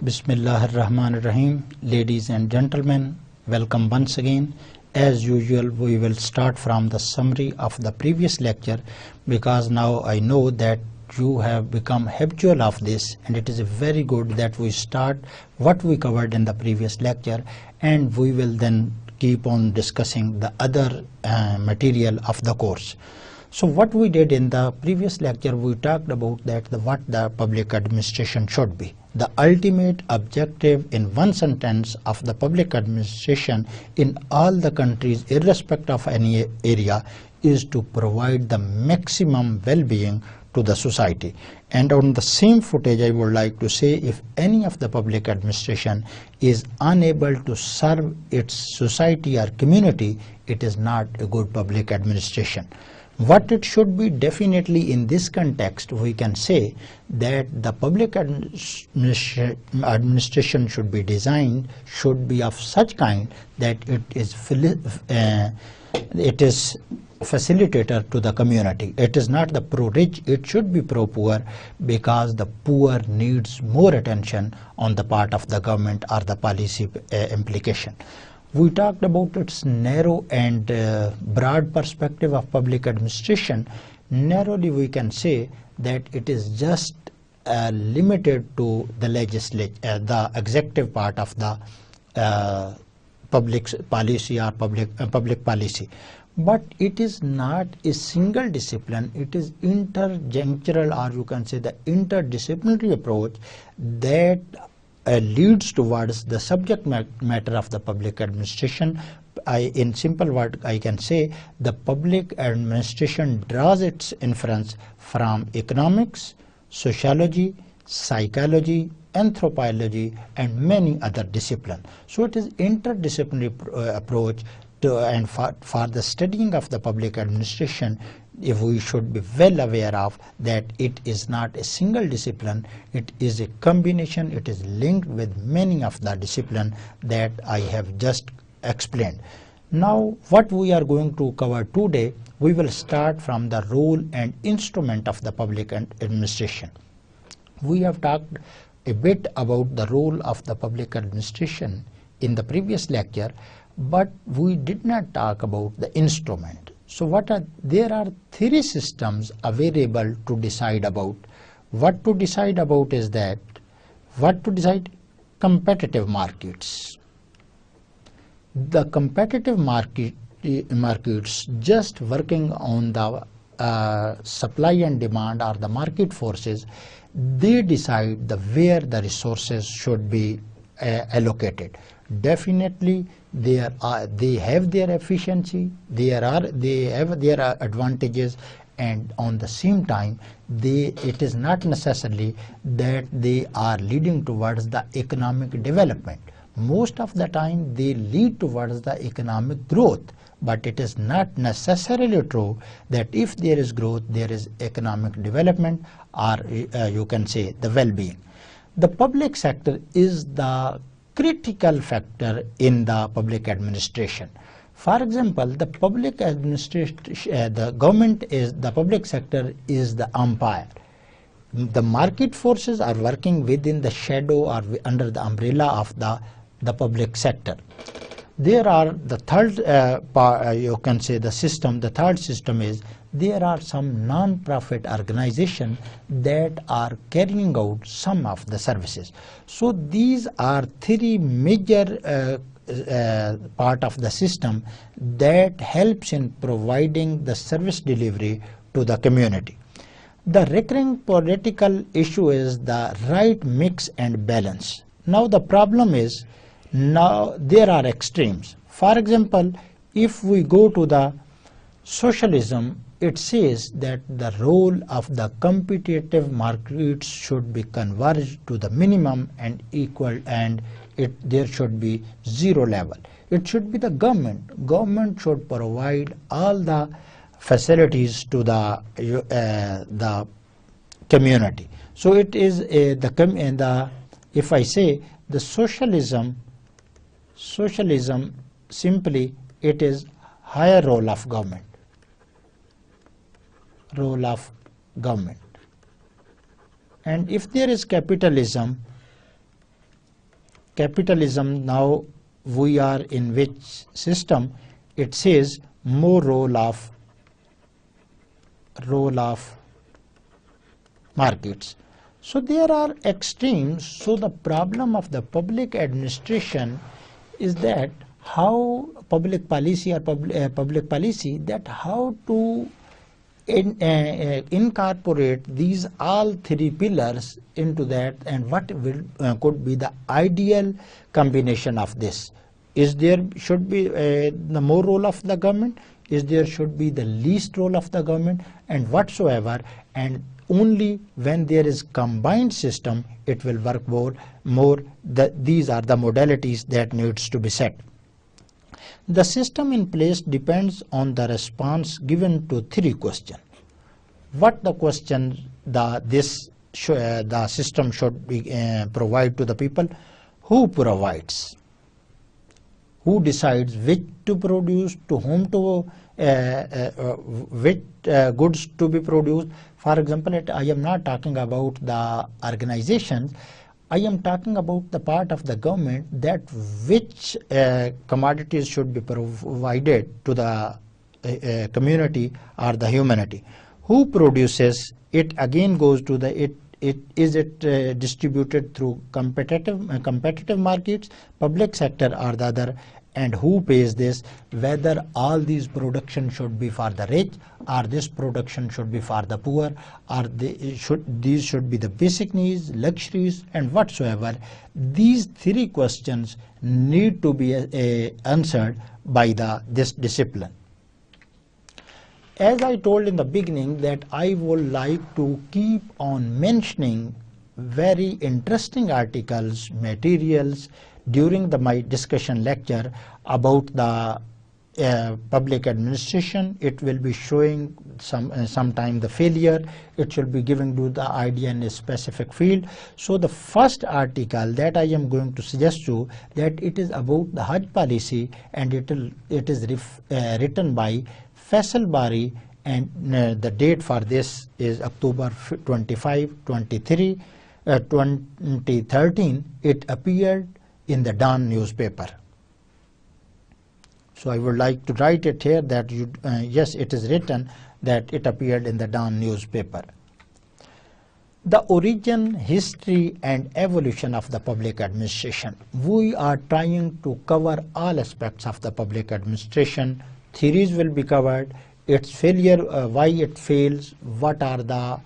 Bismillahirrahmanirrahim. Ladies and gentlemen, welcome once again. As usual, we will start from the summary of the previous lecture, because now I know that you have become habitual of this, and it is very good that we start what we covered in the previous lecture, and we will then keep on discussing the other material of the course. So what we did in the previous lecture, we talked about that what the public administration should be. The ultimate objective in one sentence of the public administration in all the countries, irrespective of any area, is to provide the maximum well-being to the society. And on the same footage, I would like to say, if any of the public administration is unable to serve its society or community, it is not a good public administration. What it should be, definitely in this context, we can say that the public administration should be designed, should be of such kind that it is facilitator to the community. It is not the pro-rich, it should be pro-poor, because the poor needs more attention on the part of the government or the policy implication. We talked about its narrow and broad perspective of public administration. Narrowly, we can say that it is just limited to the the executive part of the public policy or public policy. But it is not a single discipline, it is interjunctural, or you can say the interdisciplinary approach that leads towards the subject matter of the public administration. In simple word, I can say the public administration draws its inference from economics, sociology, psychology, anthropology, and many other disciplines. So it is interdisciplinary approach and for the studying of the public administration, if we should be well aware of that it is not a single discipline, it is a combination, it is linked with many of the disciplines that I have just explained. Now what we are going to cover today, we will start from the role and instrument of the public administration. We have talked a bit about the role of the public administration in the previous lecture, but we did not talk about the instrument. So there are three systems available to decide about. What to decide about is that, what to decide? Competitive markets. The competitive markets just working on the supply and demand, or the market forces, they decide where the resources should be allocated. Definitely they have their efficiency, they have their advantages, and on the same time it is not necessarily that they are leading towards the economic development. Most of the time they lead towards the economic growth, but it is not necessarily true that if there is growth there is economic development, or you can say the well-being. The public sector is the critical factor in the public administration. For example, the public administration, the government is the public sector is the umpire. The market forces are working within the shadow or under the umbrella of the public sector. There are the third you can say the system. The third system is there are some non-profit organizations that are carrying out some of the services. So these are three major part of the system that helps in providing the service delivery to the community. The recurring political issue is the right mix and balance. Now the problem is, now there are extremes. For example, if we go to the socialism, it says that the role of the competitive markets should be converged to the minimum and equal, and there should be zero level. It should be the government. Government should provide all the facilities to the community. So it is if I say the socialism simply it is higher role of government. And if there is capitalism now we are in which system? It says more role of markets. So there are extremes. So the problem of the public administration is that how public policy that how to incorporate these all three pillars into that, and what could be the ideal combination of this. Is there should be the more role of the government? Is there should be the least role of the government, and whatsoever, and only when there is combined system it will work more. These are the modalities that needs to be set. The system in place depends on the response given to three questions. What the question the system should be provide to the people? Who provides? Who decides which to produce, to whom to which goods to be produced? For example, I am not talking about the organizations. I am talking about the part of the government that which commodities should be provided to the community or the humanity. Who produces it? Again goes to the is it distributed through competitive markets, public sector or the other, and who pays this? Whether all these production should be for the rich or this production should be for the poor, or these should be the basic needs, luxuries, and whatsoever. These three questions need to be answered by this discipline. As I told in the beginning that I would like to keep on mentioning very interesting articles, materials during my discussion lecture about the public administration. It will be showing sometime the failure. It should be giving you the idea in a specific field. So the first article that I am going to suggest you that it is about the Hajj policy, and it is written by Faisal Bari, and the date for this is October 25, 2013. It appeared in the Dawn newspaper. So I would like to write it here that yes, it is written that it appeared in the Dawn newspaper. The origin, history, and evolution of the public administration. We are trying to cover all aspects of the public administration. Theories will be covered, its failure, why it fails, what are the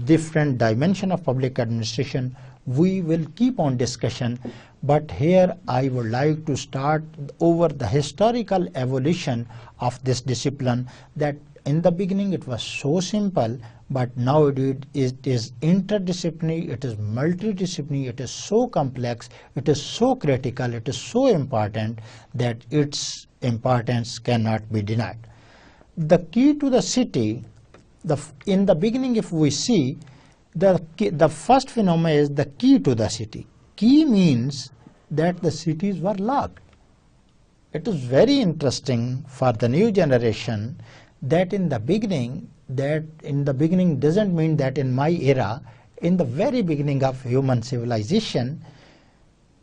different dimensions of public administration. We will keep on discussion, but here I would like to start over the historical evolution of this discipline, that in the beginning it was so simple, but now it is interdisciplinary, it is multidisciplinary, it is so complex, it is so critical, it is so important that its importance cannot be denied. The key to the city, in the beginning if we see, the first phenomenon is the key to the city. Key means that the cities were locked. It is very interesting for the new generation that in the beginning doesn't mean that in my era, in the very beginning of human civilization,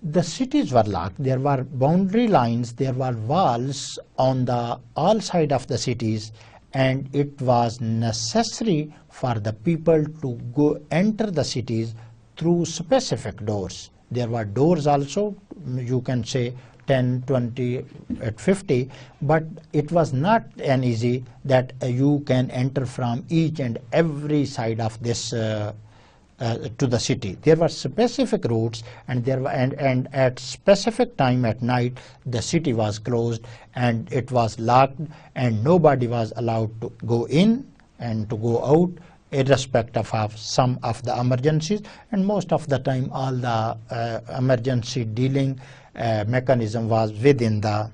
the cities were locked. There were boundary lines, there were walls on the all sides of the cities, and it was necessary for the people to enter the cities through specific doors. There were doors also, you can say 10, 20, 50, but it was not an easy that you can enter from each and every side of this to the city. There were specific routes, and and at specific time at night the city was closed and it was locked, and nobody was allowed to go in and to go out, irrespective of some of the emergencies. And most of the time all the emergency dealing mechanism was within the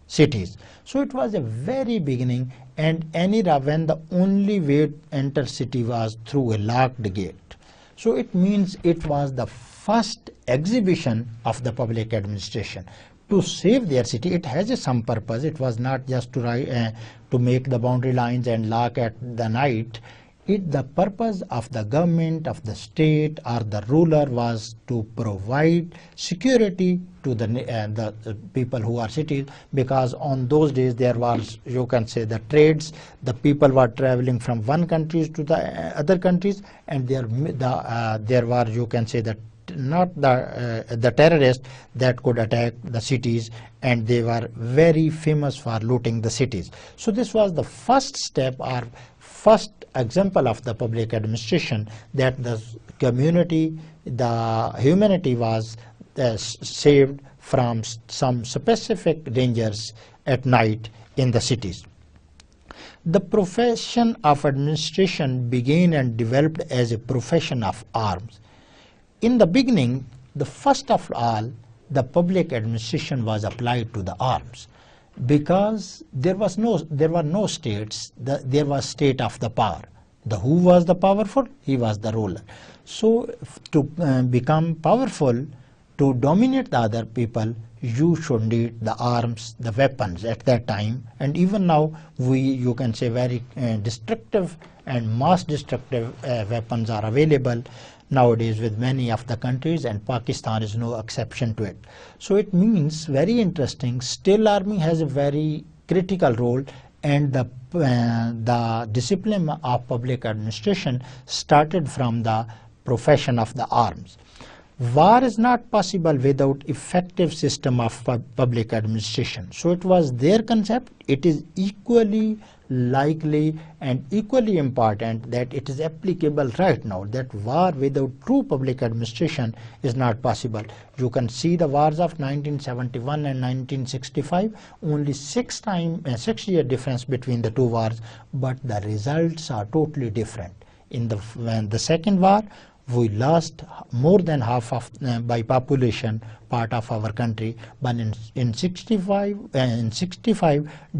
cities. So it was a very beginning, and any when the only way to enter city was through a locked gate. So it means it was the first exhibition of the public administration to save their city. It has some purpose. It was not just to make the boundary lines and lock at the night. The purpose of the government, of the state or the ruler was to provide security to the people who are cities, because on those days there was, you can say, the trades. The people were traveling from one country to the other countries, and there were, you can say, that not the terrorists that could attack the cities, and they were very famous for looting the cities. So this was the first step or first example of the public administration, that the community, the humanity was saved from some specific dangers at night in the cities. The profession of administration began and developed as a profession of arms. In the beginning, the first of all, the public administration was applied to the arms, because there were no states. There was state of the power. Who was the powerful? He was the ruler. So to become powerful, to dominate the other people, you should need the arms, the weapons at that time. And even now, you can say, very destructive and mass destructive weapons are available nowadays with many of the countries, and Pakistan is no exception to it. So it means, very interesting, still army has a very critical role, and the discipline of public administration started from the profession of the arms. War is not possible without effective system of public administration. So it was their concept. It is equally likely and equally important that it is applicable right now, that war without true public administration is not possible. You can see the wars of 1971 and 1965, only 6 year difference between the two wars, but the results are totally different. In the second war, we lost more than half of by population part of our country, but in 65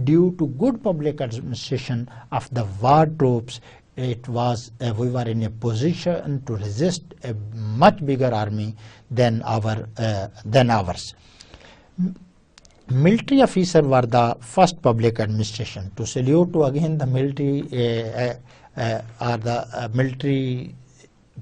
due to good public administration of the war troops, it was we were in a position to resist a much bigger army than ours. Military officers were the first public administration. To salute to again the military or the military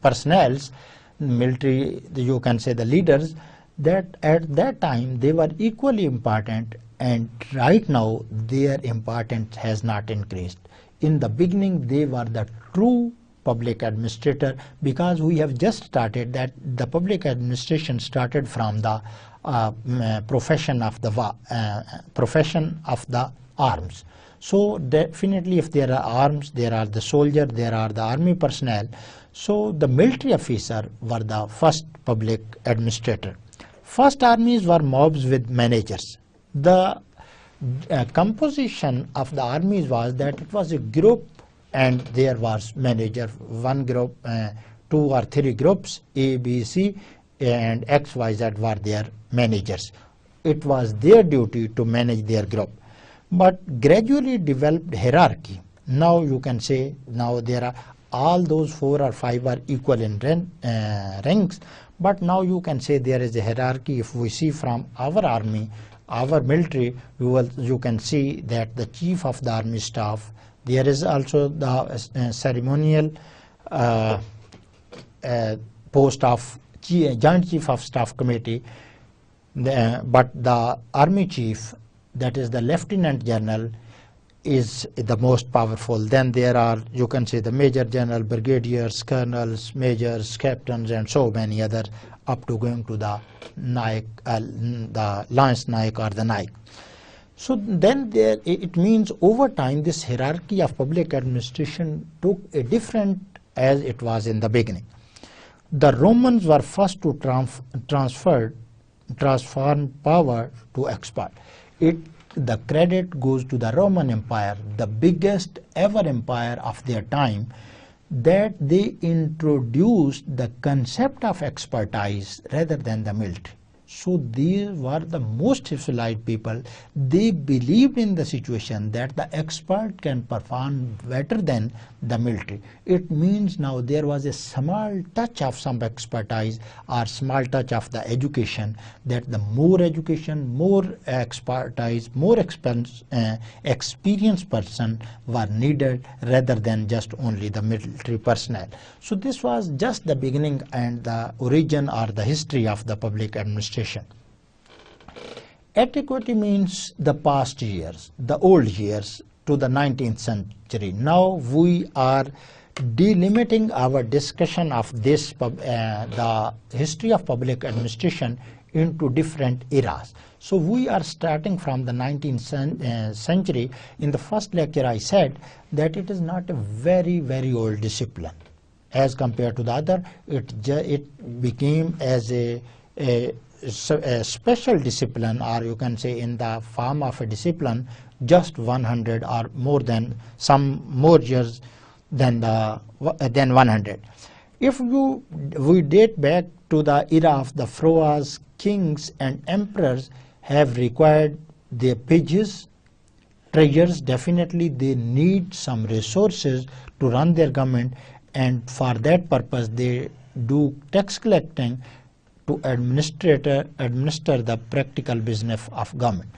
personnels, military, you can say the leaders, that at that time they were equally important, and right now their importance has not increased. In the beginning they were the true public administrator, because we have just started that the public administration started from the profession of the arms. So definitely, if there are arms, there are the soldier, there are the army personnel. So the military officer were the first public administrator. First armies were mobs with managers. The composition of the armies was that it was a group, and there was manager, one group, 2 or 3 groups, A, B, C, and X, Y, Z were their managers. It was their duty to manage their group. But gradually developed hierarchy. Now you can say, now there are all those 4 or 5 are equal in ranks, but now you can say there is a hierarchy. If we see from our army, our military, you can see that the chief of the army staff, there is also the ceremonial post of joint chief of staff committee, but the army chief, that is the lieutenant general, is the most powerful. Then there are, you can say, the major general, brigadiers, colonels, majors, captains, and so many other, up to going to the Naik, the Lance Naik or the Naik. So then it means over time this hierarchy of public administration took a different as it was in the beginning. The Romans were first to transform power to expert. The credit goes to the Roman Empire, the biggest ever empire of their time, that they introduced the concept of expertise rather than the military. So these were the most civilized people. They believed in the situation that the expert can perform better than the military. It means now there was a small touch of some expertise or small touch of the education, that the more education, more expertise, more experienced person were needed rather than just only the military personnel. So this was just the beginning and the origin or the history of the public administration. Antiquity means the past years, the old years to the 19th century. Now we are delimiting our discussion of this the history of public administration into different eras. So we are starting from the 19th century. In the first lecture I said that it is not a very old discipline. As compared to the other, it became as a special discipline, or you can say in the form of a discipline, just 100 or more than some more years than 100. If we date back to the era of the pharaohs, kings and emperors have required their pages, treasures. Definitely they need some resources to run their government, and for that purpose they do tax collecting to administer the practical business of government.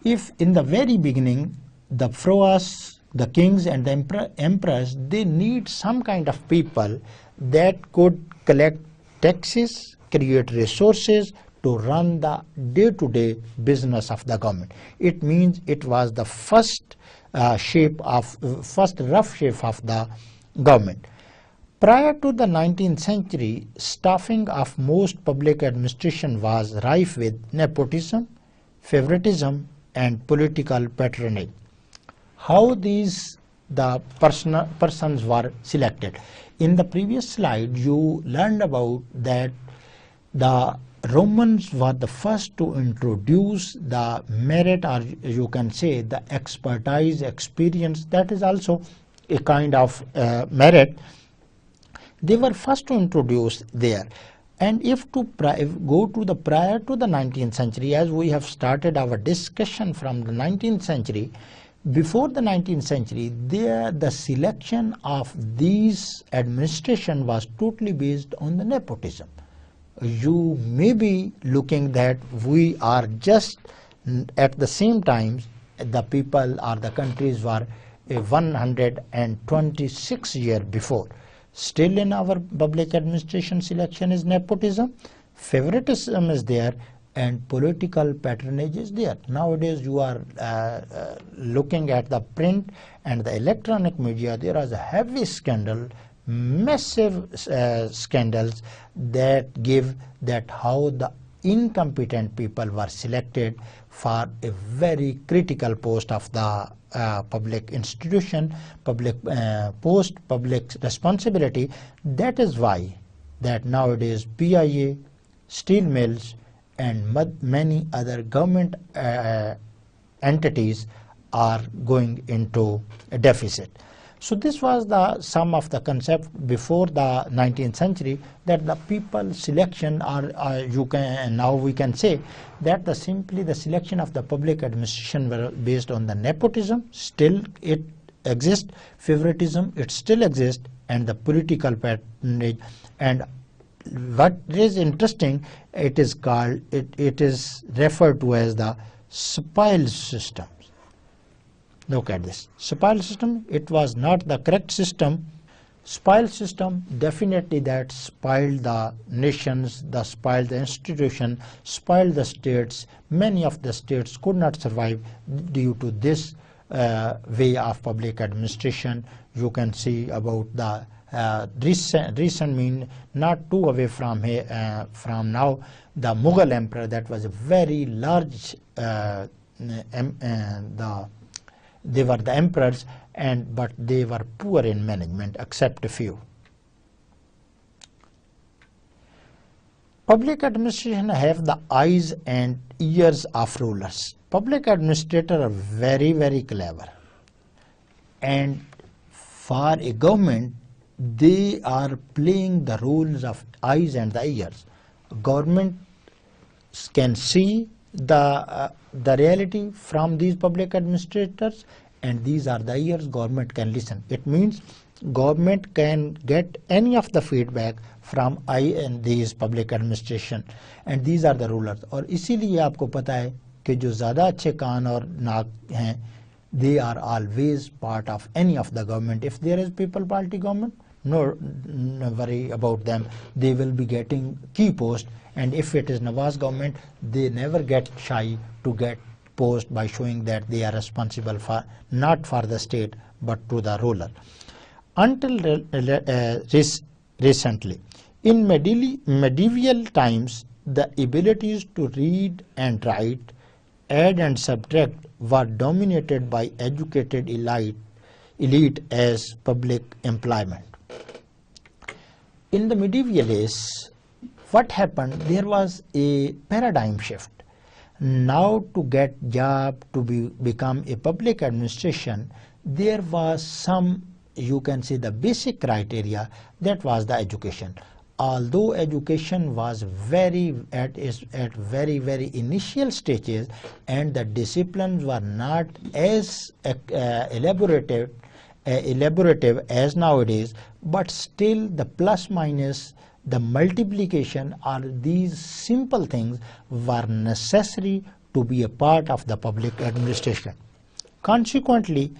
If in the very beginning the pharaohs, the kings and the emperors, they need some kind of people that could collect taxes, create resources to run the day-to-day business of the government. It means it was the first rough shape of the government. Prior to the 19th century, staffing of most public administration was rife with nepotism, favoritism and political patronage. How the persons were selected. In the previous slide you learned about that the Romans were the first to introduce the merit, or you can say the expertise, experience, that is also a kind of merit. They were first to introduce there. And if to go to the prior to the 19th century, as we have started our discussion from the 19th century, before the 19th century, the selection of these administration was totally based on the nepotism. You may be looking that we are just at the same time the people or the countries were 126 years before. Still in our public administration selection is nepotism, favoritism is there, and political patronage is there. Nowadays you are looking at the print and the electronic media, there is a heavy scandal, massive scandals that give that how the incompetent people were selected for a very critical post of the public institution, public post, public responsibility. That is why that nowadays PIA, steel mills and many other government entities are going into a deficit. So this was the some of the concept before the 19th century, that the people selection, or you can now we can say that simply the selection of the public administration were based on the nepotism. Still it exists, favoritism it still exists, and the political patronage. And what is interesting, it is called it is referred to as the spoils system. Look at this spoil system. It was not the correct system. Spoil system, definitely that spoiled the nations, spoiled the institution, spoiled the states. Many of the states could not survive due to this way of public administration. You can see about the recent mean not too away from here from now, the Mughal emperor, that was a very large they were the emperors, but they were poor in management except a few. Public administration have the eyes and ears of rulers. Public administrators are very clever, and for a government they are playing the roles of eyes and the ears. Government can see the reality from these public administrators, and these are the ears government can listen. It means government can get any of the feedback from I and these public administration, and these are the rulers. और इसीलिए आपको पता है कि जो ज़्यादा अच्छे कान और नाक हैं, they are always part of any of the government. If there is people party government, no worry about them, they will be getting key post. And if it is Nawaz government, they never get shy to get post by showing that they are responsible for not for the state but to the ruler. Until recently, in medieval times, the abilities to read and write, add and subtract were dominated by educated elite as public employment. In the medieval age, what happened? There was a paradigm shift. Now to get job to become a public administration, there was some, you can say, the basic criteria, that was the education. Although education was at very initial stages and the disciplines were not as elaborative as nowadays, but still the plus minus, the multiplication, or these simple things were necessary to be a part of the public administration. Consequently,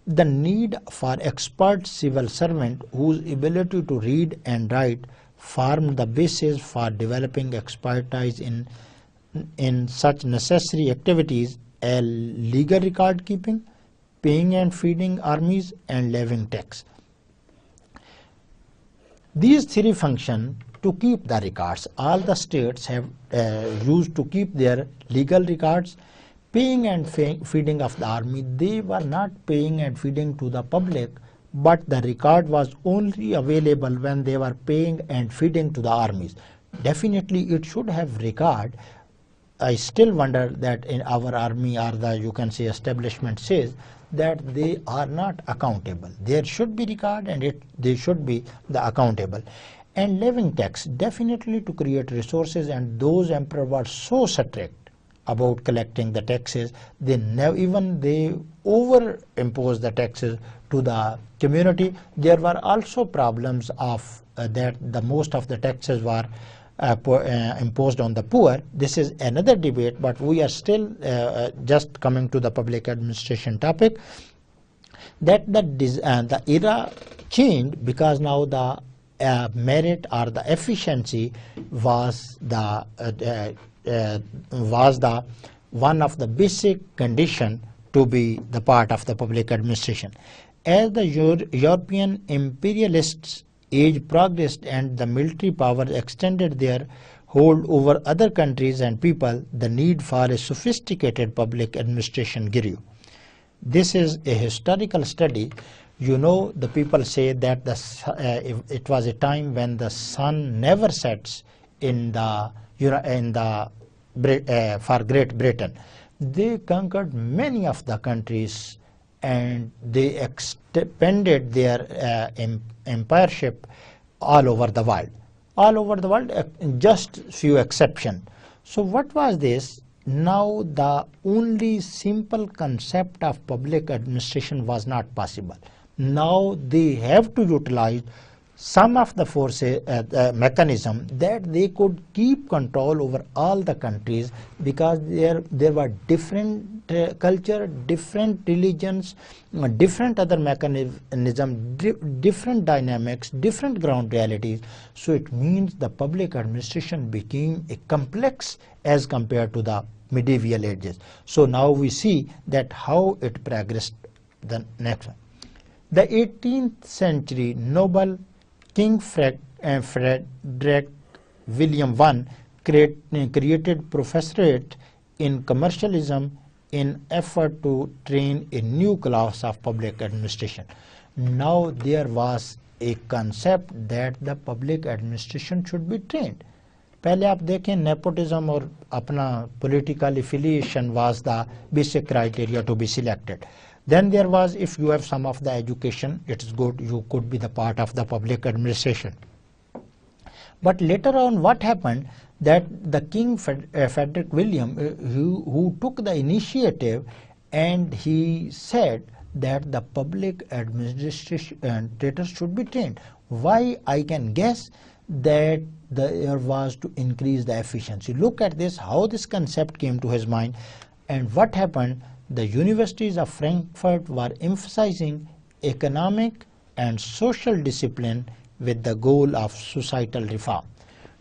the need for expert civil servant whose ability to read and write formed the basis for developing expertise in such necessary activities as legal record keeping, paying and feeding armies, and levying tax. These three functions to keep the records. All the states have used to keep their legal records. Paying and feeding of the army, they were not paying and feeding to the public, but the record was only available when they were paying and feeding to the armies. Definitely it should have record. I still wonder that in our army, or the, you can say, establishment says that they are not accountable. There should be record, and they should be the accountable. And levying tax, definitely to create resources, and those emperors were so strict about collecting the taxes, they over imposed the taxes to the community. There were also problems of that the most of the taxes were imposed on the poor. This is another debate, but we are still just coming to the public administration topic, that the era changed because now the merit or the efficiency was the one of the basic condition to be the part of the public administration. As the European imperialists age progressed and the military power extended their hold over other countries and people, the need for a sophisticated public administration grew. This is a historical study. You know, the people say that it was a time when the sun never sets for Great Britain. They conquered many of the countries and they expanded their empireship all over the world. All over the world, just few exceptions. So what was this? Now the only simple concept of public administration was not possible. Now they have to utilize some of the forces, mechanism that they could keep control over all the countries, because there were different culture, different religions, different other mechanism, different dynamics, different ground realities. So it means the public administration became a complex as compared to the medieval ages. So now we see that how it progressed. The next one. The 18th century noble King Frederick William I created professorate in commercialism in effort to train a new class of public administration. Now there was a concept that the public administration should be trained. पहले आप देखें nepotism और अपना political affiliation was the basic criteria to be selected. Then there was, if you have some of the education, it is good, you could be the part of the public administration. But later on what happened, that the King Frederick William, who took the initiative, and he said that the public administrators should be trained. Why? I can guess that there was to increase the efficiency. Look at this, how this concept came to his mind, and what happened. The universities of Frankfurt were emphasizing economic and social discipline with the goal of societal reform.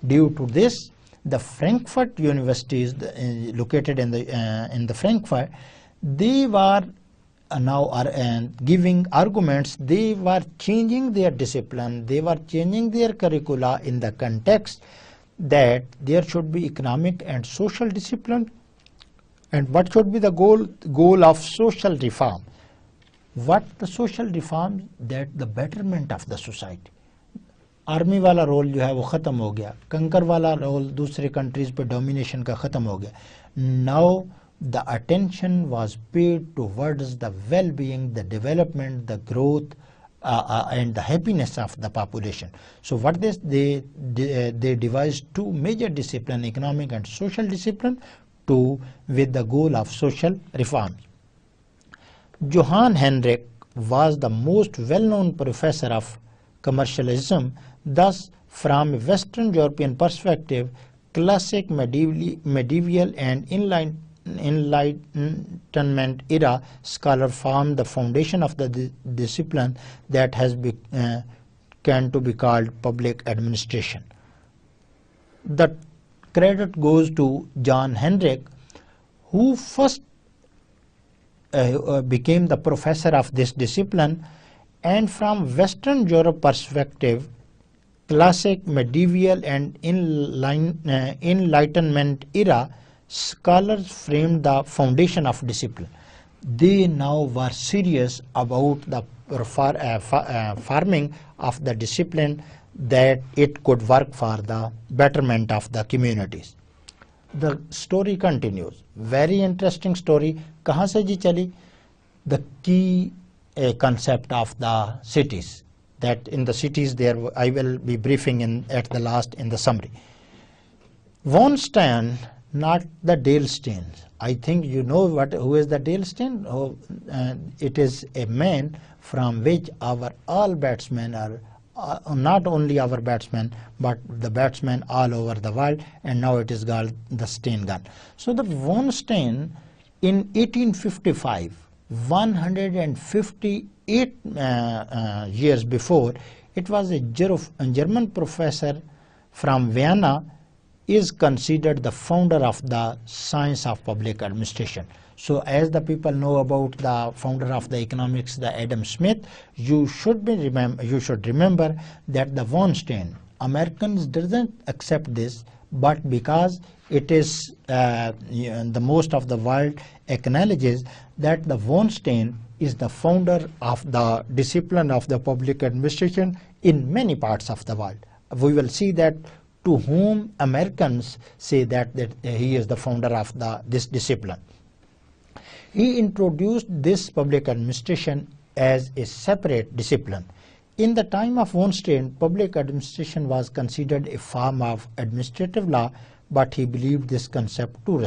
Due to this, the Frankfurt universities located in the Frankfurt, they were now giving arguments. They were changing their discipline, they were changing their curricula in the context that there should be economic and social discipline. And what should be the goal of social reform? What the social reform? That the betterment of the society. Army वाला role जो है वो ख़त्म हो गया, कंकर वाला role दूसरे कंट्रीज़ पे डोमिनेशन का ख़त्म हो गया. Now the attention was paid towards the well being, the development, the growth and the happiness of the population. So what they devised two major disciplines, economic and social discipline, with the goal of social reform. Johann Henrich was the most well-known professor of commercialism. Thus, from a Western European perspective, classic medieval and Enlightenment era scholar formed the foundation of the discipline that has come to be called public administration. The credit goes to John Henrich, who first became the professor of this discipline, and from Western Europe perspective, classic medieval and Enlightenment era scholars framed the foundation of discipline. They now were serious about the forming of the discipline, that it could work for the betterment of the communities. The story continues. Very interesting story. कहाँ से जी चली? The key concept of the cities. That in the cities there, I will be briefing at the last in the summary. Von Stein, not the Dale Stein. I think you know who is the Dale Stein. It is a man from which all batsmen are. Not only our batsmen, but the batsmen all over the world, and now it is called the Stein gun. So the von Stein in 1855, 158 years before, it was a German professor from Vienna, is considered the founder of the science of public administration. So as the people know about the founder of the economics, the Adam Smith, you should remember that the von Stein, Americans doesn't accept this, but because it is the most of the world acknowledges that the von Stein is the founder of the discipline of the public administration in many parts of the world. We will see that to whom Americans say that he is the founder of this discipline. He introduced this public administration as a separate discipline. In the time of von Stein, public administration was considered a form of administrative law, but he believed this concept too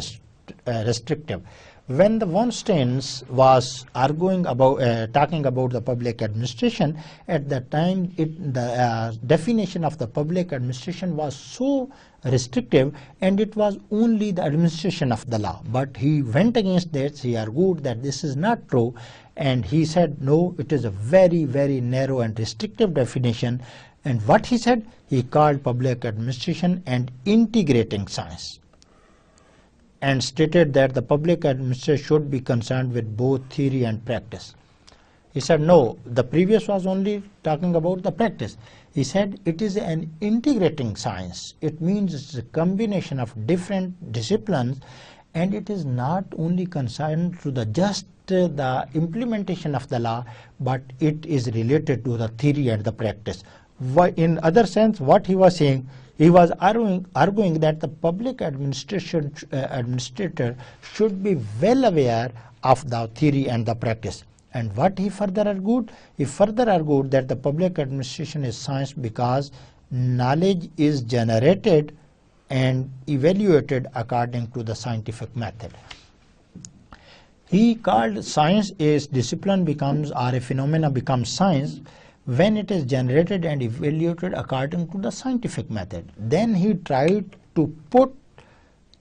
restrictive. When the von Steins was talking about the public administration, at that time the definition of the public administration was so restrictive, and it was only the administration of the law. But he went against this. He argued that this is not true, and he said no, it is a very, very narrow and restrictive definition. And what he said, he called public administration an integrating science, and stated that the public administration should be concerned with both theory and practice. He said no, the previous was only talking about the practice. He said it is an integrating science. It means it's a combination of different disciplines, and it is not only concerned to the implementation of the law, but it is related to the theory and the practice. In other sense, what he was saying, he was arguing that the public administrator should be well aware of the theory and the practice. And what he further argued? He further argued that the public administration is science because knowledge is generated and evaluated according to the scientific method. He called science is discipline becomes or a phenomena becomes science when it is generated and evaluated according to the scientific method. Then he tried to put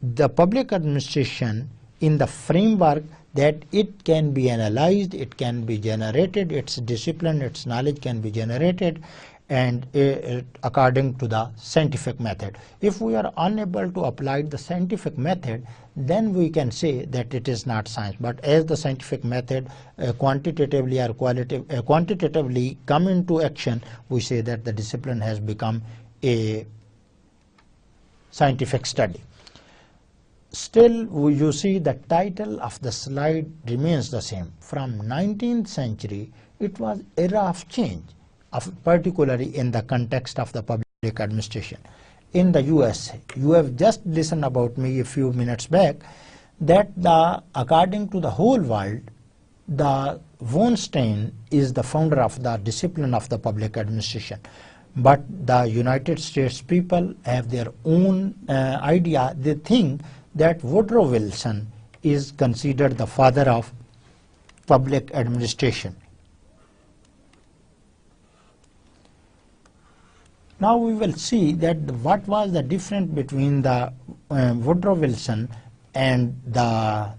the public administration in the framework that it can be analyzed, it can be generated, its discipline, its knowledge can be generated and according to the scientific method. If we are unable to apply the scientific method, then we can say that it is not science. But as the scientific method quantitatively or quantitatively come into action, we say that the discipline has become a scientific study. Still, you see the title of the slide remains the same. From 19th century, it was era of change, particularly in the context of the public administration. In the USA, you have just listened about me a few minutes back that according to the whole world, the von Stein is the founder of the discipline of the public administration. But the United States people have their own idea. They think that Woodrow Wilson is considered the father of public administration. Now we will see that what was the difference between the Woodrow Wilson and the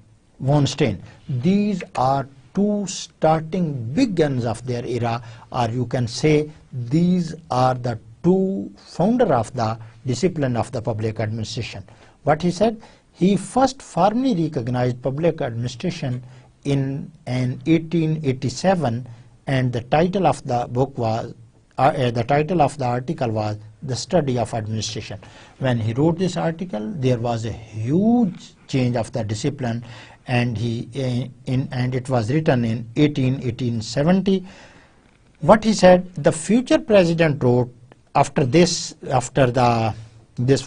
von Stein. These are two starting big guns of their era, or you can say these are the two founder of the discipline of the public administration. What he said, he first formally recognized public administration in 1887, and the title of the book was the title of the article was The Study of Administration. When he wrote this article, there was a huge change of the discipline, and it was written in 1870. What he said, the future president wrote after this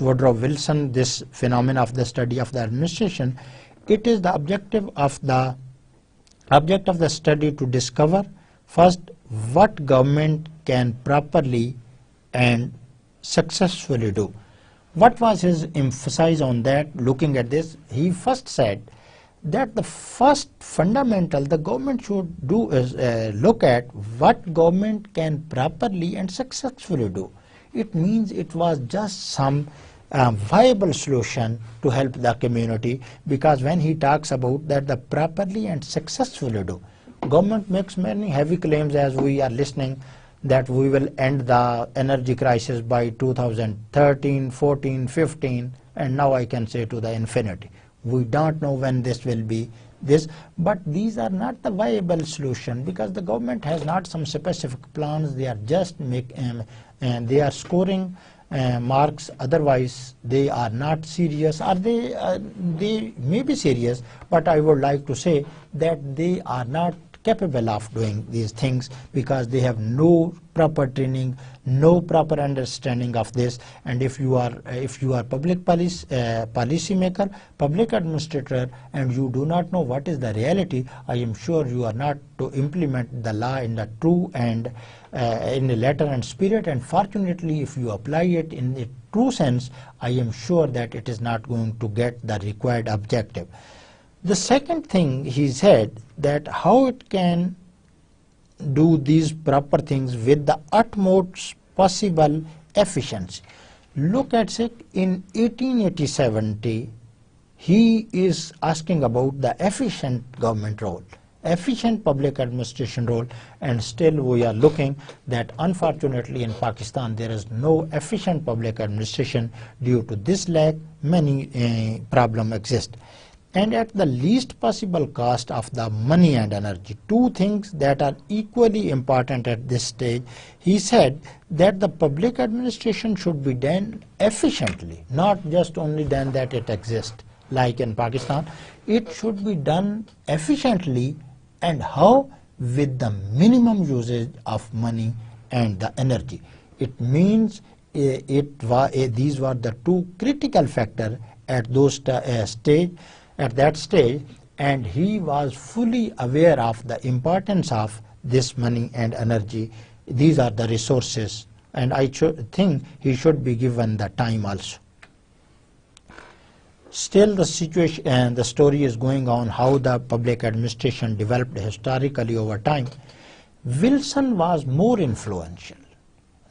Woodrow Wilson, this phenomenon of the study of the administration, it is the objective of the study to discover first what government can properly and successfully do. What was his emphasis on that? Looking at this, he first said that the first fundamental the government should do is look at what government can properly and successfully do. It means it was just some viable solution to help the community, because when he talks about that the properly and successfully do, government makes many heavy claims as we are listening that we will end the energy crisis by 2013, 14, 15, and now I can say to the infinity. We don't know when this will be but these are not the viable solution, because the government has not some specific plans. They are just and they are scoring marks, otherwise they are not serious, or they may be serious, but I would like to say that they are not capable of doing these things because they have no proper training, no proper understanding of this. And if you are public policy maker, public administrator, and you do not know what is the reality, I am sure you are not to implement the law in the true and in the letter and spirit. And fortunately, if you apply it in the true sense, I am sure that it is not going to get the required objective. The second thing he said, that how it can do these proper things with the utmost possible efficiency. Look at it, in 1870 he is asking about the efficient government role, efficient public administration role, and still we are looking that unfortunately in Pakistan there is no efficient public administration. Due to this lack, many problems exist. And at the least possible cost of the money and energy, two things that are equally important at this stage. He said that the public administration should be done efficiently, not just only done that it exists like in Pakistan. It should be done efficiently, and how? With the minimum usage of money and the energy. It means these were the two critical factors at those at that stage, and he was fully aware of the importance of this money and energy. These are the resources, and I think he should be given the time also. Still the situation and the story is going on how the public administration developed historically over time. Wilson was more influential.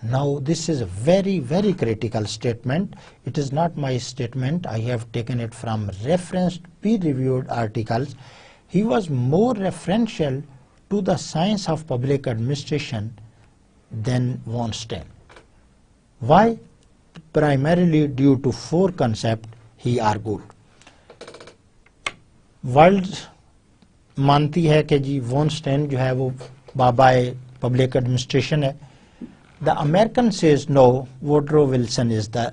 Now this is a very, very critical statement. It is not my statement. I have taken it from referenced peer-reviewed articles. He was more referential to the science of public administration than von Stein. Why? Primarily due to four concepts he argued. World मानती है कि जी von Stein जो है वो बाबा public administration है. The American says no, Woodrow Wilson is the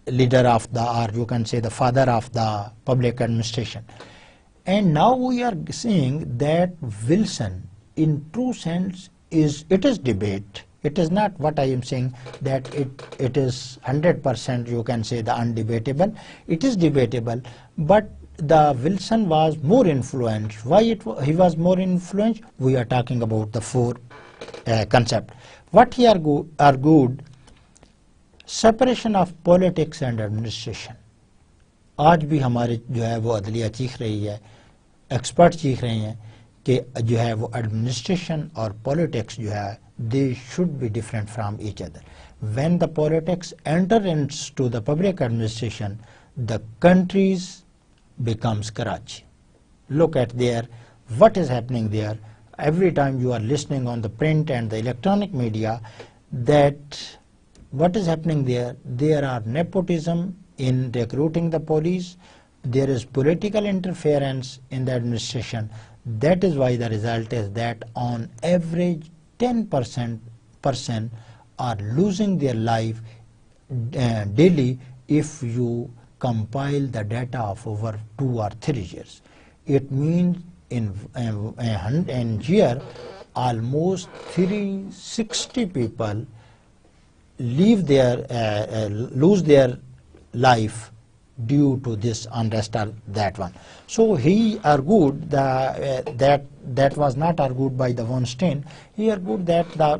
leader of the, और you can say the father of the public administration. And now we are seeing that Wilson, in true sense, it is debate. It is not what I am saying that it is 100% you can say the undebatable. It is debatable, but the Wilson was more influential. Why he was more influential? We are talking about the four concept. What he argued, separation of politics and administration. आज भी हमारे जो है वो अदलिया चीख रही है, एक्सपर्ट चीख रहे हैं कि जो है वो एडमिनिस्ट्रेशन और पॉलिटिक्स जो है they should be different from each other. When the politics enter into the public administration, the countries becomes Karachi. Look at there, what is happening there. Every time you are listening on the print and the electronic media, that what is happening there, there are nepotism in recruiting the police, there is political interference in the administration. That is why the result is that on average 10% are losing their life daily if you compile the data of over 2 or 3 years. It means in year almost 360 people lose their life due to this unrest or that one. So he argued that was not argued by the von Stein. He argued that the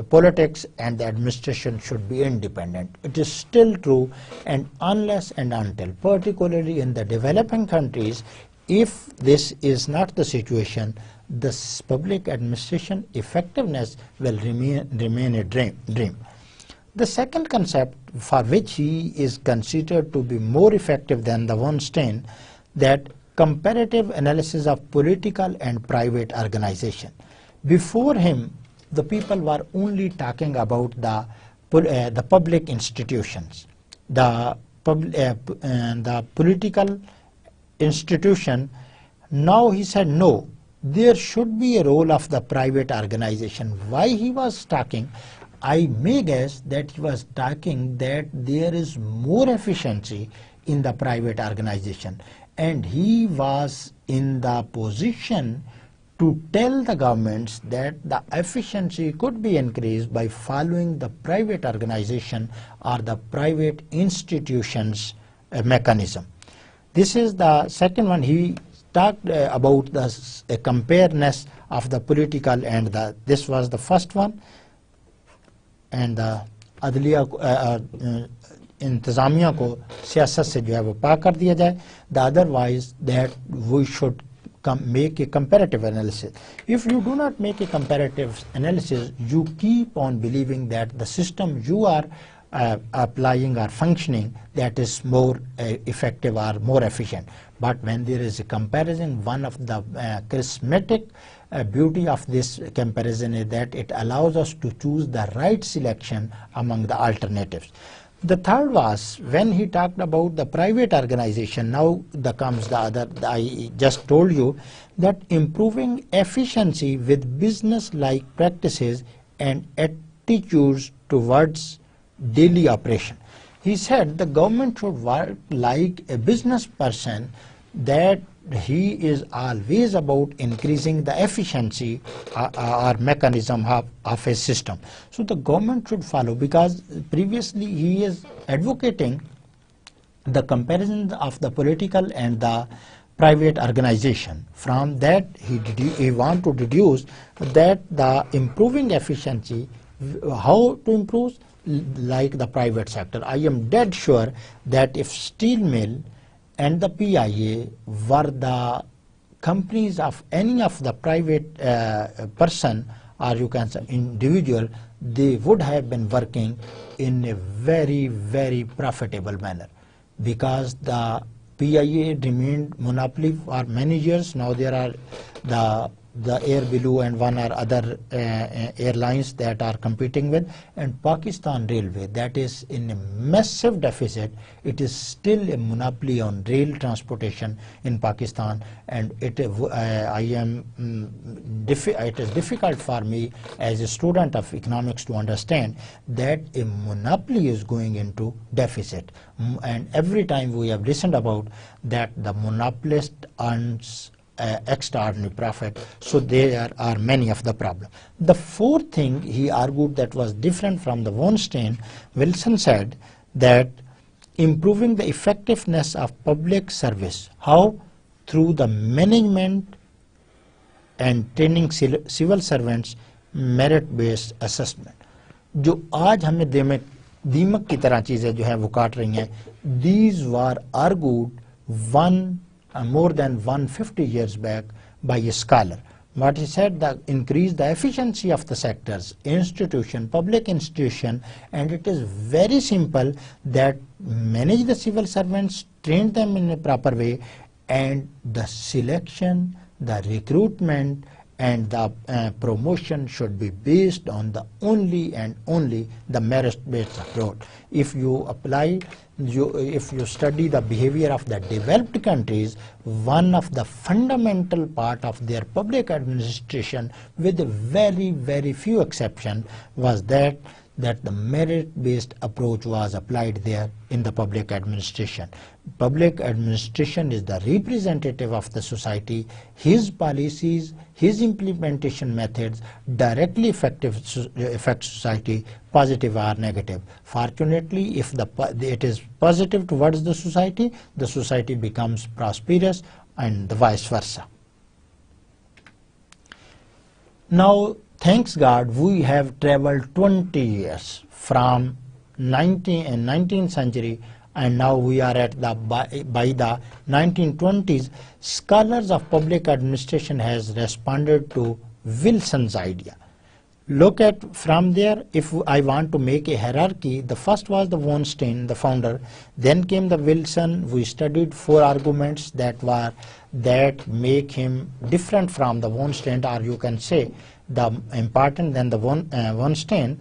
politics and the administration should be independent. It is still true, and unless and until, particularly in the developing countries, if this is not the situation, the public administration effectiveness will remain a dream. The second concept for which he is considered to be more effective than the von Stein, that comparative analysis of political and private organization. Before him, the people were only talking about the public institutions, the political institution. Now he said no, there should be a role of the private organization. Why he was talking? I may guess that he was talking that there is more efficiency in the private organization, and he was in the position to tell the governments that the efficiency could be increased by following the private organization or the private institutions mechanism. This is the second one. He talked about the compareness of the political and this was the first one. And the अदलिया इंतज़ामिया को सियासत से जो है वो पाक कर दिया जाए. The otherwise that we should make a comparative analysis. If you do not make a comparative analysis, you keep on believing that the system you are applying or functioning, that is more effective or more efficient. But when there is a comparison, one of the charismatic beauty of this comparison is that it allows us to choose the right selection among the alternatives. The third was when he talked about the private organization. Now comes the other. I just told you that improving efficiency with business-like practices and attitudes towards daily operation. He said the government should work like a business person, that he is always about increasing the efficiency or mechanism of a system. So the government should follow, because previously he is advocating the comparison of the political and the private organization. From that he want to deduce that the improving efficiency, how to improve, like the private sector. I am dead sure that if steel mill and the PIA were the companies of any of the private person, or you can say individual, they would have been working in a very, very profitable manner, because the PIA remained monopoly for many years. Now there are the Air Blue and one or other airlines that are competing with, and Pakistan Railway, that is in a massive deficit. It is still a monopoly on rail transportation in Pakistan, and it is difficult for me as a student of economics to understand that a monopoly is going into deficit. And every time we have listened about that the monopolist earns extraordinary profit. So there are many of the problems. The fourth thing he argued that was different from the von Stein, Wilson said that improving the effectiveness of public service. How? Through the management and training civil servants merit based assessment. जो आज हमें दीमक की तरह चीजें जो है वो काट रही हैं, these were argued more than 150 years back by a scholar. What he said, that increase the efficiency of the sectors, institution, public institution, and it is very simple that manage the civil servants, train them in a proper way, and the selection, the recruitment, and the promotion should be based on the only the merit-based approach. If you apply, if you study the behavior of the developed countries, one of the fundamental part of their public administration, with very, very few exceptions, was that the merit-based approach was applied there in the public administration. Public administration is the representative of the society. His policies, his implementation methods directly affect society, positive or negative. Fortunately, if it is positive towards the society becomes prosperous, and the vice versa. Now, thanks God, we have traveled 20 years from 19th century, and now we are at by the 1920s. Scholars of public administration has responded to Wilson's idea. Look at from there, if I want to make a hierarchy, the first was the von Stein, the founder, then came the Wilson. We studied 4 arguments that make him different from the von Stein, or you can say the important than the von Stein.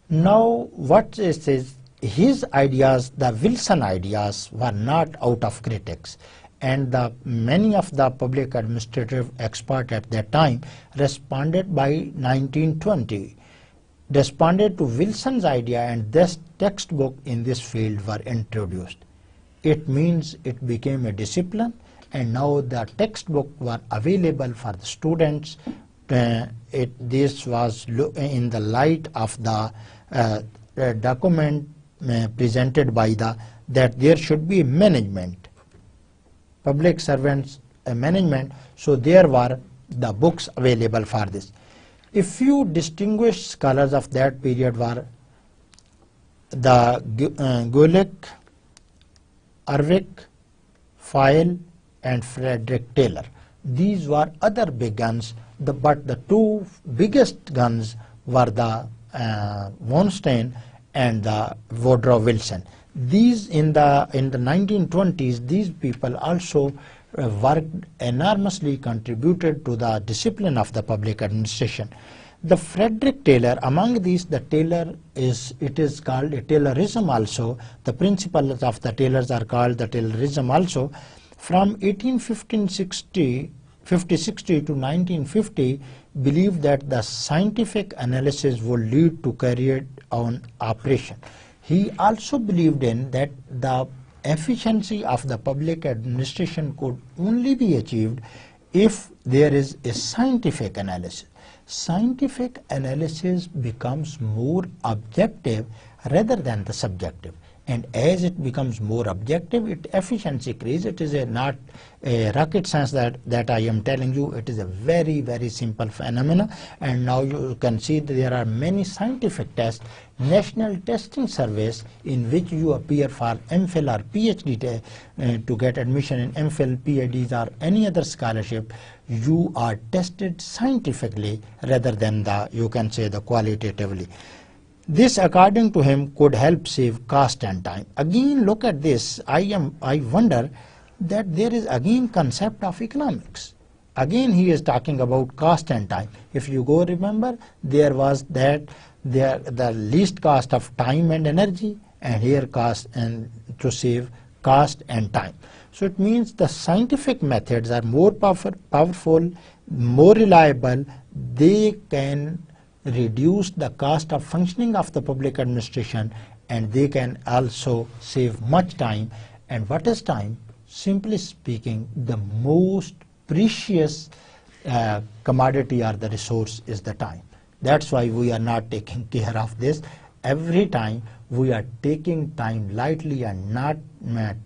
Now what is his ideas, the Wilson ideas, were not out of critics, and many of the public administrative experts at that time responded by 1920, responded to Wilson's idea, and this textbook in this field were introduced. It means it became a discipline, and now the textbook were available for the students. This was in the light of the document presented by that there should be management, public servants management, so there were the books available for this. A few distinguished scholars of that period were the Gulick, Urwick, File, and Frederick Taylor. These were other big guns, but the 2 biggest guns were the von Stein and the Woodrow Wilson. These in the 1920s, these people also worked enormously, contributed to the discipline of the public administration. The Frederick Taylor, among these, the Taylor it is called a Taylorism also. The principles of the Taylors are called the Taylorism also. From 1860 to 1950, believed that the scientific analysis would lead to carried on operation. He also believed in that the efficiency of the public administration could only be achieved if there is a scientific analysis. Scientific analysis becomes more objective rather than the subjective, And as it becomes more objective, its efficiency increases. It is not a rocket science that I am telling you. It is a very, very simple phenomena. And now you can see that there are many scientific tests, national testing surveys in which you appear for MPhil or PhD to get admission in MPhil, PhDs or any other scholarship. You are tested scientifically rather than you can say the qualitatively. This, according to him, could help save cost and time. Again, look at this. I wonder that there is again concept of economics. Again, he is talking about cost and time. If you go remember, there was that the least cost of time and energy, and here cost and to save cost and time. So it means the scientific methods are more powerful, more reliable. They can reduce the cost of functioning of the public administration, and they can also save much time. And what is time? Simply speaking, the most precious commodity or the resource is the time. That's why we are not taking care of this. Every time we are taking time lightly and not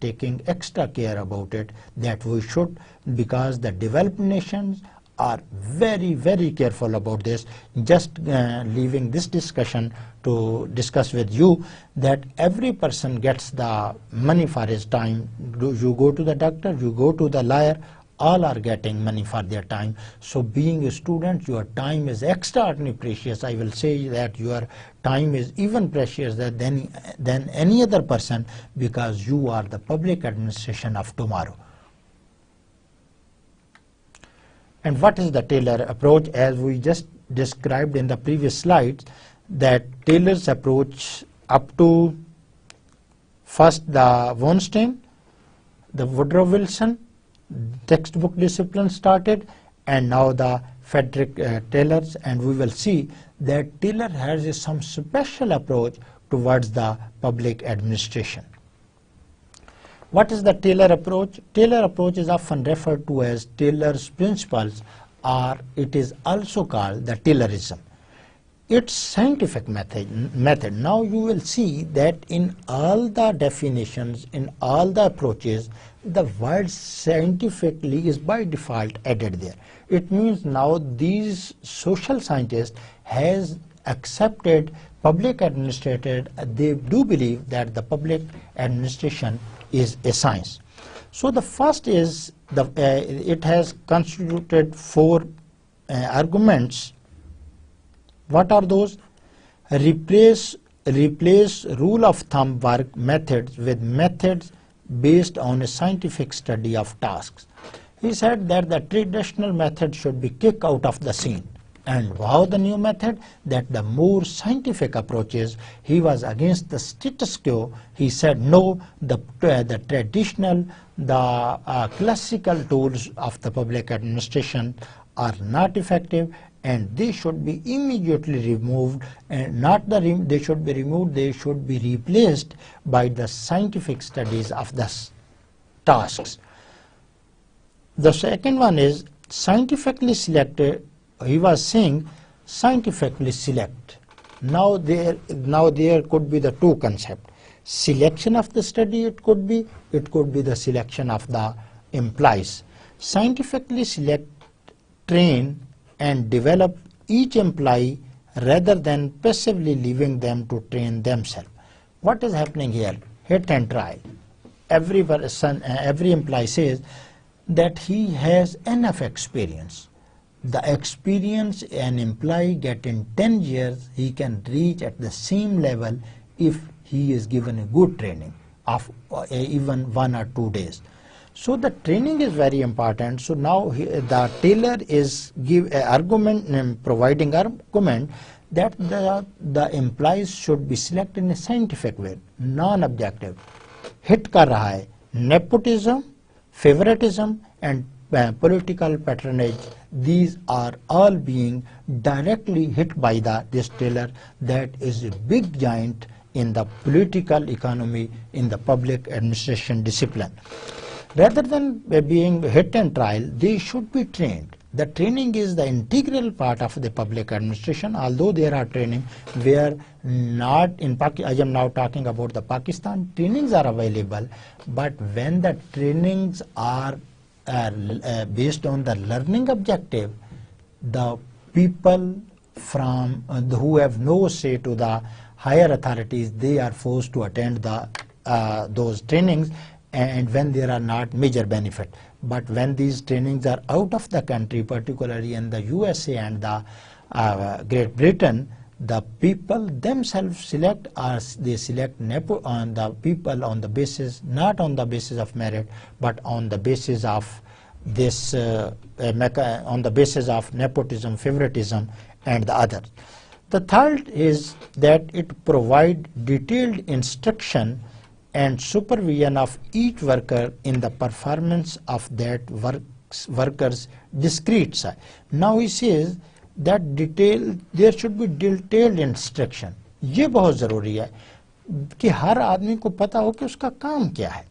taking extra care about it, that we should, because the developed nations are very, very careful about this. Just leaving this discussion to discuss with you that every person gets the money for his time. You go to the doctor, you go to the lawyer, all are getting money for their time. So being a student, your time is extraordinarily precious. I will say that your time is even precious than any other person, because you are the public administration of tomorrow. And what is the Taylor approach? As we just described in the previous slides, that Taylor's approach up to first the von Stein, the Woodrow Wilson textbook discipline started, and now the Frederick Taylor's, and we will see that Taylor has some special approach towards the public administration. What is the Taylor approach? Taylor approach is often referred to as Taylor's principles, or it is also called the Taylorism. It's scientific method. Now you will see that in all the definitions, in all the approaches, the word scientifically is by default added there. It means now these social scientists has accepted public administrator. They do believe that the public administration is a science. So the first is it has constituted 4 arguments. What are those? Replace rule of thumb work methods with methods based on a scientific study of tasks. He said that the traditional method should be kicked out of the scene. And how the new method? That the more scientific approaches. He was against the status quo. He said no, the traditional, the classical tools of the public administration are not effective, and they should be immediately removed, and they should be removed, they should be replaced by the scientific studies of the tasks. The second one is scientifically selected. He was saying scientifically select. Now there could be the 2 concepts. Selection of the study it could be the selection of the employees. Scientifically select, train and develop each employee rather than passively leaving them to train themselves. What is happening here? Hit and trial. Every employee says that he has enough experience. The experience an employee get in 10 years, he can reach at the same level if he is given a good training of even 1 or 2 days. So the training is very important. So now the Taylor is providing argument that the employees should be selected in a scientific way, non-objective. Hit कर रहा है nepotism, favoritism and political patronage. These are all being directly hit by this Taylor, that is a big giant in the political economy, in the public administration discipline. Rather than being hit and trial, they should be trained. The training is the integral part of the public administration, although there are training where not in I am now talking about the Pakistan, trainings are available, but when the trainings are based on the learning objective, the people from who have no say to the higher authorities, they are forced to attend the those trainings, and when there are not major benefit. But when these trainings are out of the country, particularly in the USA and the Great Britain, the people themselves select, or they select on the people on the basis, not on the basis of merit, but on the basis of this on the basis of nepotism, favoritism, and the others. The third is that it provides detailed instruction and supervision of each worker in the performance of that worker's discrete side. Now he says that there should be detailed instruction. ये बहुत ज़रूरी है कि हर आदमी को पता हो कि उसका काम क्या है.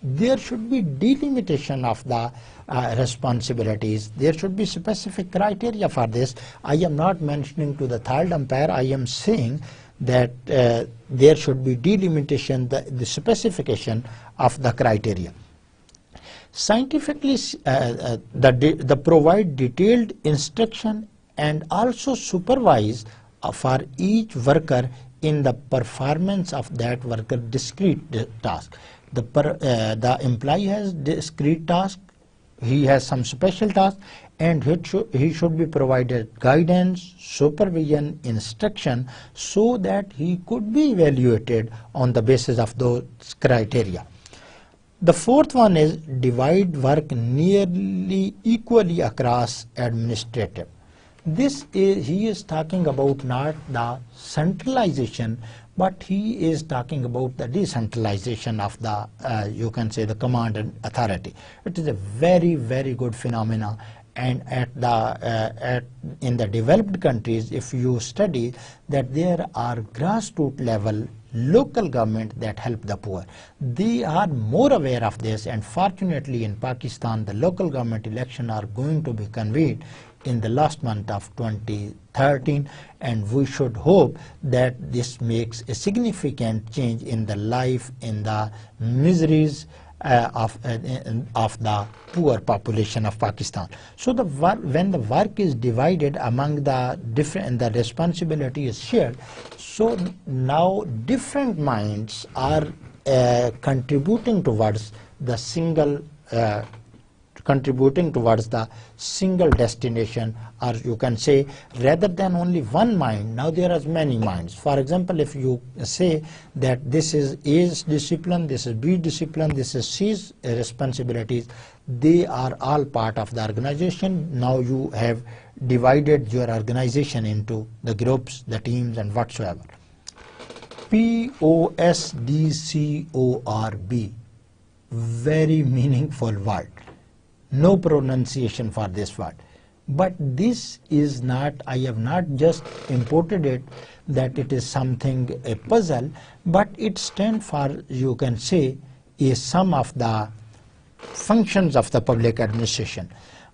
There should be delimitation of the responsibilities. There should be specific criteria for this. I am not mentioning to the third umpire. I am saying that there should be delimitation, the specification of the criteria. Scientifically, the provide detailed instruction and also supervise for each worker in the performance of that worker discrete task. The employee has discrete task, he has some special task, and he should be provided guidance, supervision, instruction, so that he could be evaluated on the basis of those criteria. The fourth one is divide work nearly equally across administrative. This is, he is talking about not the centralization, but he is talking about the decentralization of the, you can say, the command and authority. It is a very, very good phenomena. And in the developed countries, if you study that there are grassroots level local government that help the poor, they are more aware of this. And fortunately, in Pakistan, the local government election are going to be convened in the last month of 2013, and we should hope that this makes a significant change in the life, in the miseries of the poor population of Pakistan. So when the work is divided among the different, the responsibility is shared, so now different minds are contributing towards the single destination, or you can say, rather than only one mind, now there are many minds. For example, if you say that this is A's discipline, this is B discipline, this is C's responsibilities, they are all part of the organization. Now you have divided your organization into the groups, the teams, and whatsoever. POSDCORB, very meaningful word. No pronunciation for this word. But this is not, I have not just imported it that it is something, a puzzle, but it stands for, you can say, a sum of the functions of the public administration.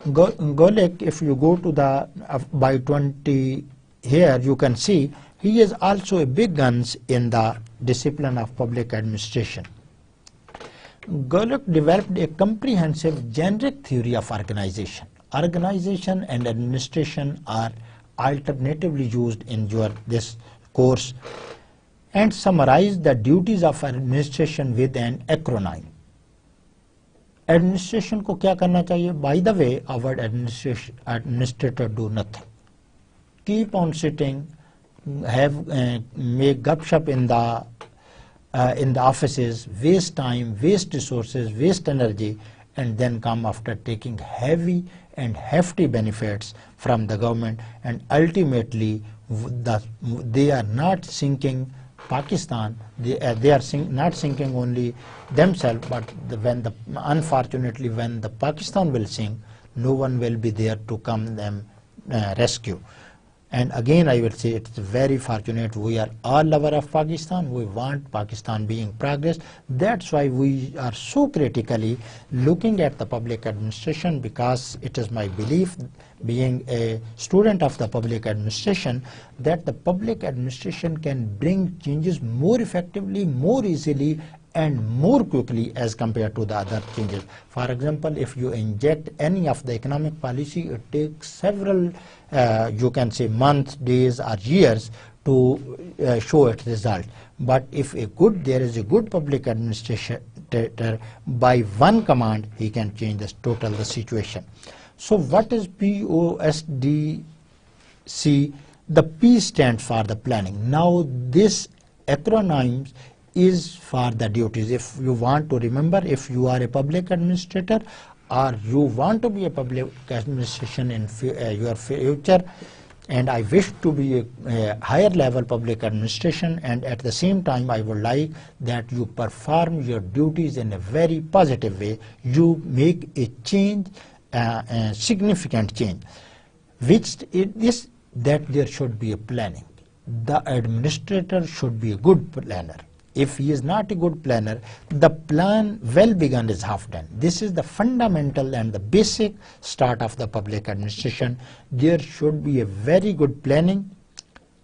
Golek, if you go to the, by 20 here, you can see, he is also a big guns in the discipline of public administration. Golek developed a comprehensive generic theory of organization. Organization and administration are alternatively used in this course, and summarize the duties of administration with an acronym. Administration को क्या करना चाहिए? By the way, our administrator do nothing. Keep on sitting, make gupshup in the offices, waste time, waste resources, waste energy, and then come after taking heavy and hefty benefits from the government, and ultimately they are not sinking Pakistan, they are not sinking only themselves, but unfortunately when the Pakistan will sink, no one will be there to come them rescue. And again, I will say it's very fortunate. We are all lover of Pakistan. We want Pakistan being progress. That's why we are so critically looking at the public administration, because it is my belief, being a student of the public administration, that the public administration can bring changes more effectively, more easily, and more quickly as compared to the other changes. For example, if you inject any of the economic policy, it takes several, you can say, months, days, or years to show its result. But if there is a good public administrator, by one command, he can change the situation. So what is POSDC? The P stands for the planning. Now this acronym is for the duties. If you want to remember, if you are a public administrator or you want to be a public administration in your future, and I wish to be a higher level public administration, and at the same time I would like that you perform your duties in a very positive way, you make a change, a significant change, which is that there should be a planning. The administrator should be a good planner. If he is not a good planner, the plan well begun is half done. This is the fundamental and the basic start of the public administration. There should be a very good planning,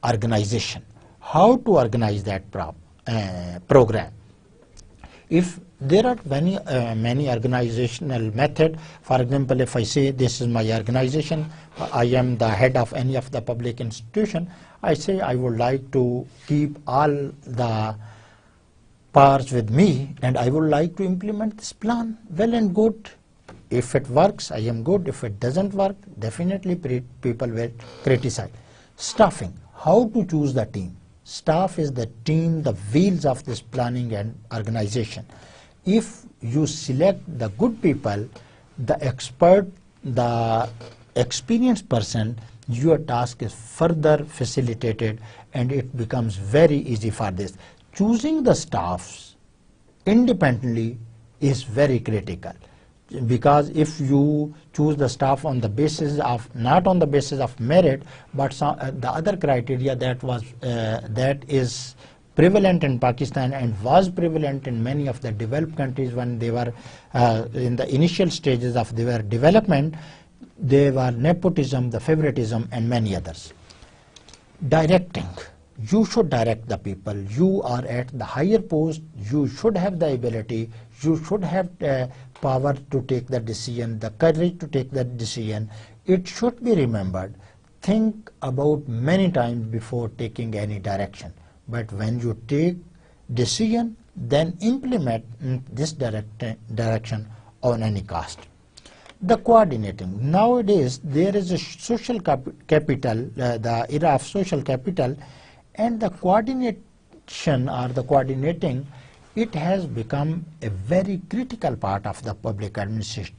organization. How to organize that program? If there are many organizational methods, for example, if I say this is my organization, I am the head of any of the public institution, I say I would like to keep all the powers with me, and I would like to implement this plan. Well and good. If it works, I am good. If it doesn't work, definitely people will criticize. Staffing. How to choose the team? Staff is the team, the wheels of this planning and organization. If you select the good people, the expert, the experienced person, your task is further facilitated and it becomes very easy for this. Choosing the staffs independently is very critical, because if you choose the staff on the basis of, not on the basis of merit, but the other criteria that is prevalent in Pakistan and was prevalent in many of the developed countries when they were in the initial stages of their development, they were nepotism, the favoritism, and many others. Directing. You should direct the people. You are at the higher post. You should have the ability. You should have power to take the decision, the courage to take that decision. It should be remembered. Think about many times before taking any direction. But when you take decision, then implement this direction on any cost. The coordinating. Nowadays, there is a social capital, the era of social capital, and the coordination or the coordinating, it has become a very critical part of the public administration.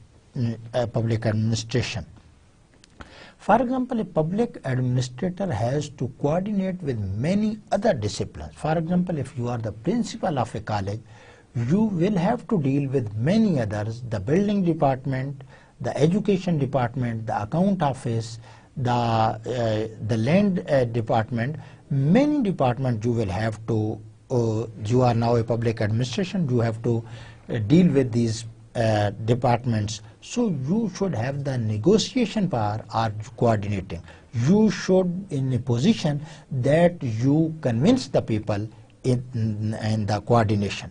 For example, a public administrator has to coordinate with many other disciplines. For example, if you are the principal of a college, you will have to deal with many others, the building department, the education department, the account office, the land department. Many departments you will have to, you are now a public administration, you have to deal with these departments. So you should have the negotiation power or coordinating. You should in a position that you convince the people in the coordination.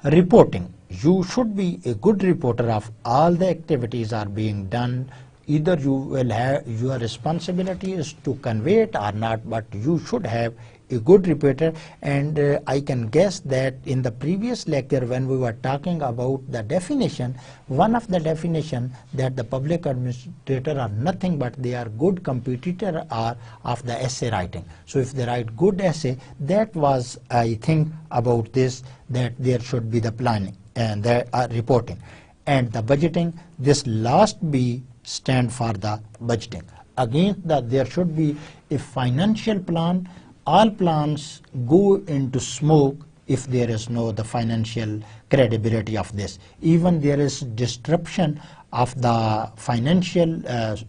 Reporting. You should be a good reporter of all the activities are being done. Either you will have, your responsibility is to convey it or not, but you should have a good reporter. And I can guess that in the previous lecture when we were talking about the definition, one of the definition that the public administrator are nothing but they are good competitor of the essay writing. So if they write good essay, that was, I think, about this, that there should be the planning and the reporting. And the budgeting, this last B stand for the budgeting. Again, there should be a financial plan. All plans go into smoke if there is no the financial credibility of this. Even there is disruption of the financial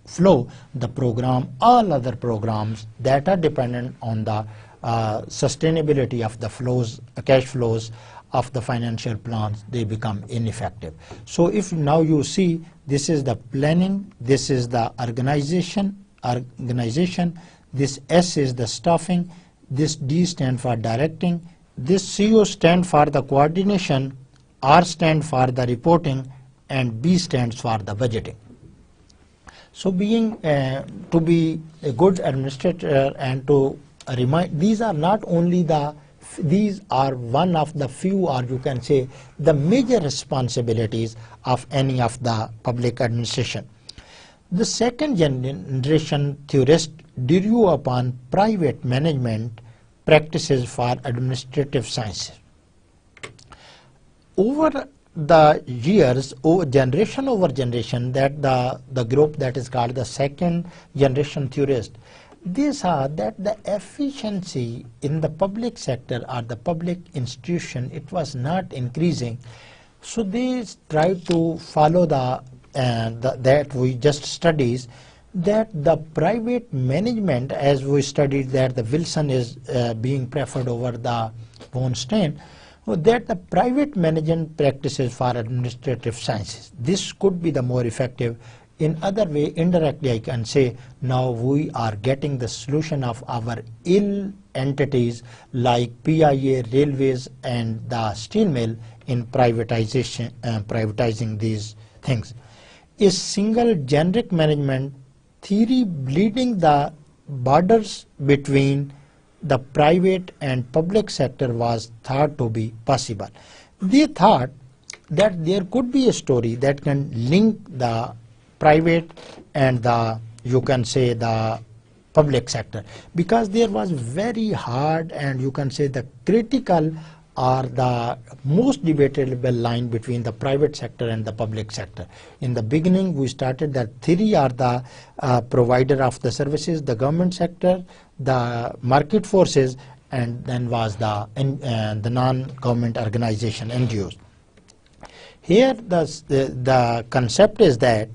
flow, the program, all other programs that are dependent on the sustainability of the flows, cash flows of the financial plans, they become ineffective. So if now you see, this is the planning, this is the organization, this S is the staffing, this D stand for directing, this CO stand for the coordination, R stand for the reporting, and B stands for the budgeting. So being to be a good administrator and to remind, these are not only these are one of the few, or you can say the major responsibilities of any of the public administration. The second generation theorist drew upon private management practices for administrative sciences. Over the years, generation over generation, that the group that is called the second generation theorist, they saw that the efficiency in the public sector or the public institution, it was not increasing. So they tried to follow that we just studies, that the private management, as we studied that the Wilson is being preferred over the von Stein, that the private management practices for administrative sciences, this could be the more effective. In other way, indirectly I can say, now we are getting the solution of our ill entities like PIA, railways and the steel mill in privatizing these things. A single generic management theory bleeding the borders between the private and public sector was thought to be possible. They thought that there could be a story that can link the private and the, you can say, the public sector, because there was very hard and you can say the critical or the most debatable line between the private sector and the public sector. In the beginning, we started that theory are the provider of the services, the government sector, the market forces, and then was the non-government organization, NGOs. Here the concept is that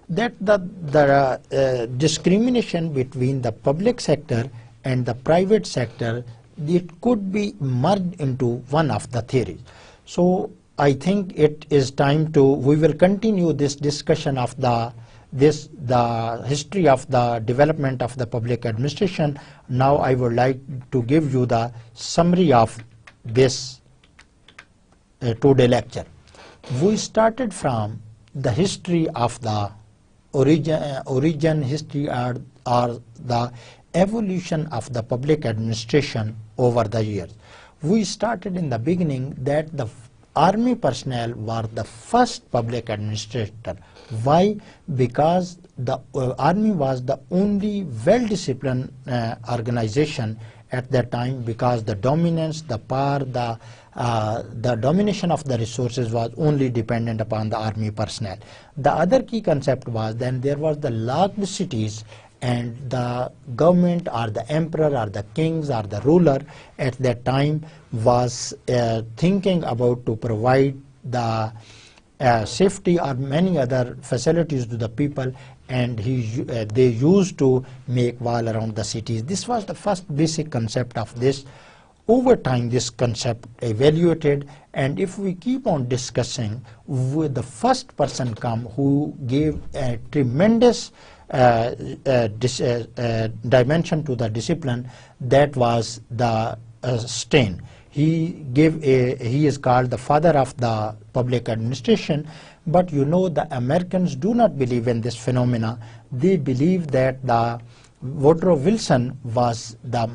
the discrimination between the public sector and the private sector, it could be merged into one of the theories. So I think it is time to, we will continue this discussion of the history of the development of the public administration. Now I would like to give you the summary of this two-day lecture. We started from the history of the origin history or the evolution of the public administration over the years. We started in the beginning that the army personnel were the first public administrator. Why? Because the army was the only well-disciplined organization at that time, because the dominance, the power, the domination of the resources was only dependent upon the army personnel. The other key concept was then there was the locked cities, and the government or the emperor or the kings or the ruler at that time was thinking about to provide the safety or many other facilities to the people, and they used to make wall around the cities. This was the first basic concept of this. Over time this concept evaluated, and if we keep on discussing, with the first person come who gave a tremendous dimension to the discipline, that was the Stein. He is called the father of the public administration, but you know the Americans do not believe in this phenomena. They believe that the Woodrow Wilson was the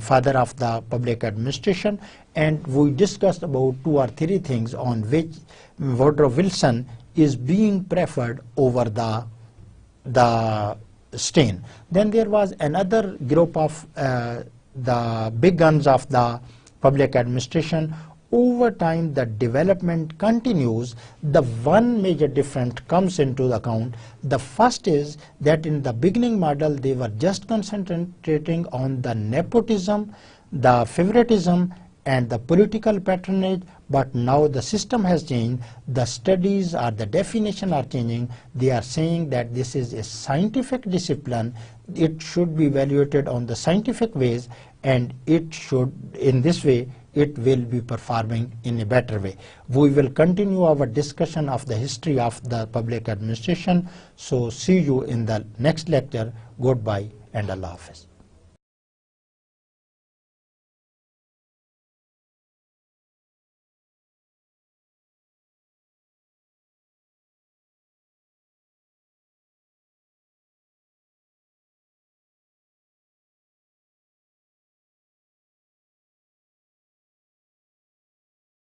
father of the public administration, and we discussed about 2 or 3 things on which Woodrow Wilson is being preferred over the Stein. Then there was another group of the big guns of the public administration. Over time the development continues. The one major difference comes into account. The first is that in the beginning model they were just concentrating on the nepotism, the favoritism and the political patronage, but now the system has changed, the studies or the definition are changing. They are saying that this is a scientific discipline, it should be evaluated on the scientific ways, and it should, in this way, it will be performing in a better way. We will continue our discussion of the history of the public administration. So see you in the next lecture. Goodbye and Allah Hafiz.